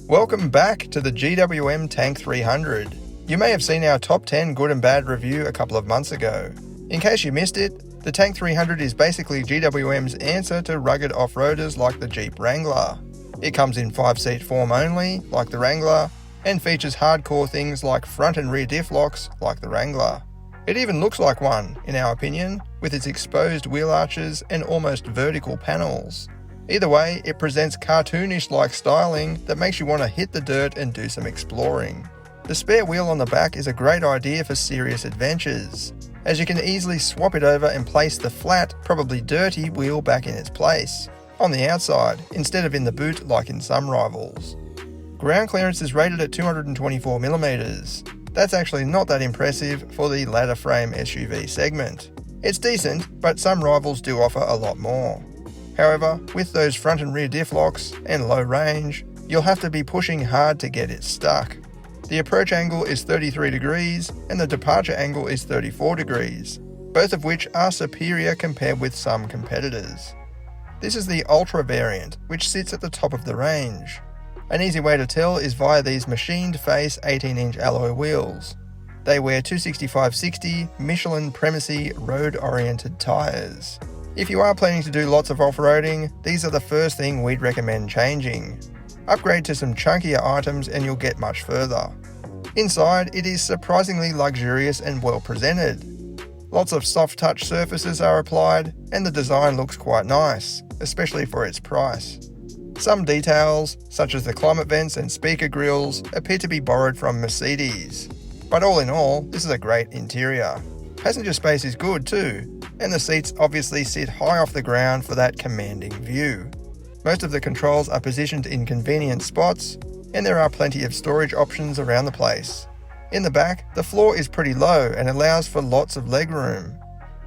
Welcome back to the GWM Tank 300. You may have seen our top 10 good and bad review a couple of months ago. In case you missed it, the Tank 300 is basically GWM's answer to rugged off-roaders like the Jeep Wrangler. It comes in 5-seat form only, like the Wrangler, and features hardcore things like front and rear diff locks, like the Wrangler. It even looks like one, in our opinion, with its exposed wheel arches and almost vertical panels. Either way, it presents cartoonish-like styling that makes you want to hit the dirt and do some exploring. The spare wheel on the back is a great idea for serious adventures, as you can easily swap it over and place the flat, probably dirty wheel back in its place, on the outside, instead of in the boot like in some rivals. Ground clearance is rated at 224mm. That's actually not that impressive for the ladder frame SUV segment. It's decent, but some rivals do offer a lot more. However, with those front and rear diff locks and low range, you'll have to be pushing hard to get it stuck. The approach angle is 33 degrees and the departure angle is 34 degrees, both of which are superior compared with some competitors. This is the Ultra variant, which sits at the top of the range. An easy way to tell is via these machined face 18-inch alloy wheels. They wear 265/60 Michelin Primacy road-oriented tyres. If you are planning to do lots of off-roading, these are the first thing we'd recommend changing. Upgrade to some chunkier items and you'll get much further. Inside, it is surprisingly luxurious and well presented. Lots of soft touch surfaces are applied and the design looks quite nice, especially for its price. Some details, such as the climate vents and speaker grills, appear to be borrowed from Mercedes. But all in all, this is a great interior. Passenger space is good too, and the seats obviously sit high off the ground for that commanding view. Most of the controls are positioned in convenient spots, and there are plenty of storage options around the place. In the back, the floor is pretty low and allows for lots of legroom.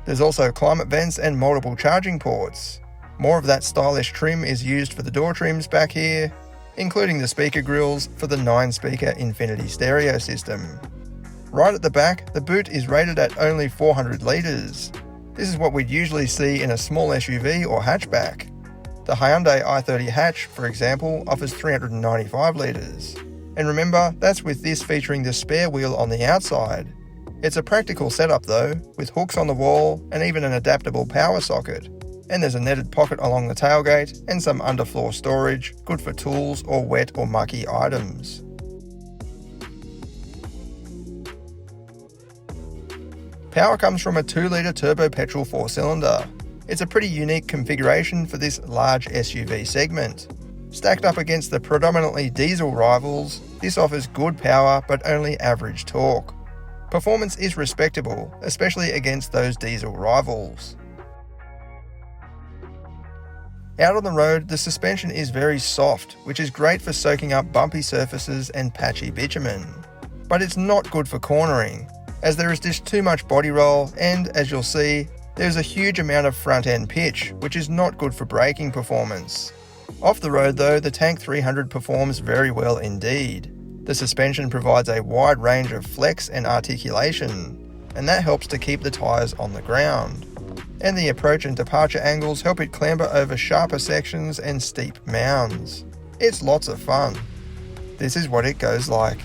There's also climate vents and multiple charging ports. More of that stylish trim is used for the door trims back here, including the speaker grills for the 9-speaker Infinity stereo system. Right at the back, the boot is rated at only 400 litres. This is what we'd usually see in a small SUV or hatchback. The Hyundai i30 hatch, for example, offers 395 litres. And remember, that's with this featuring the spare wheel on the outside. It's a practical setup though, with hooks on the wall and even an adaptable power socket. And there's a netted pocket along the tailgate and some underfloor storage, good for tools or wet or mucky items. Power comes from a 2-litre turbo-petrol 4-cylinder. It's a pretty unique configuration for this large SUV segment. Stacked up against the predominantly diesel rivals, this offers good power but only average torque. Performance is respectable, especially against those diesel rivals. Out on the road, the suspension is very soft, which is great for soaking up bumpy surfaces and patchy bitumen. But it's not good for cornering, as there is just too much body roll and, as you'll see, there's a huge amount of front-end pitch, which is not good for braking performance. Off the road though, the Tank 300 performs very well indeed. The suspension provides a wide range of flex and articulation, and that helps to keep the tyres on the ground. And the approach and departure angles help it clamber over sharper sections and steep mounds. It's lots of fun. This is what it goes like.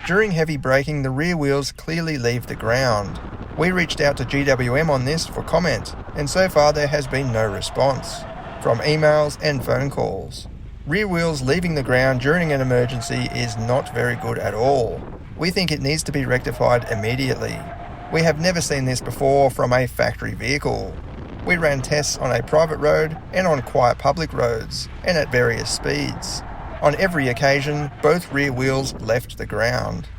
During heavy braking, the rear wheels clearly leave the ground. We reached out to GWM on this for comment, and so far there has been no response, from emails and phone calls. Rear wheels leaving the ground during an emergency is not very good at all. We think it needs to be rectified immediately. We have never seen this before from a factory vehicle. We ran tests on a private road and on quiet public roads, and at various speeds. On every occasion, both rear wheels left the ground.